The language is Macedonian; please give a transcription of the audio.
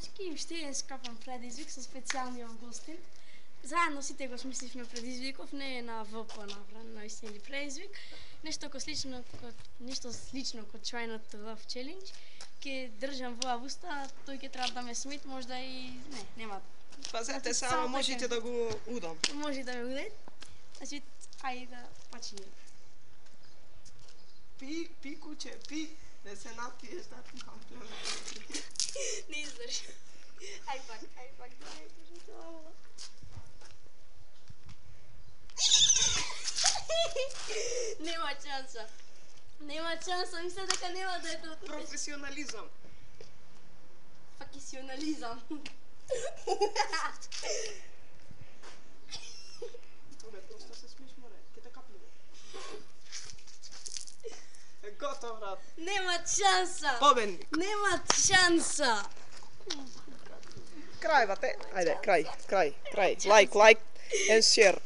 дечки, уште еден скапан предизвик со специјалниот гостин. Заедно сите го смисливме предизвиков, не е на ВП направен наистина предизвик. Нешто слично ко Try Not to Love Challenge. Ке држам во августа, тој ќе треба да ме смит, можда и нема. Пазете само можете да го удам. Може да ме удете. Значи, ајде да почнеме. Пи куче, пи. Не се напиеш да ти комплемент. Не издржи. Ај пак, Нема шанса. Нема шанса, мисля дека нема да е тоа. Професионализам. Факисионализам. Добре, просто се смиш, море. Ке те капнеме. Готов, брат. Нема шанса. Победник. Нема шанса. Крај, бате. Ајде, крај. Like and share.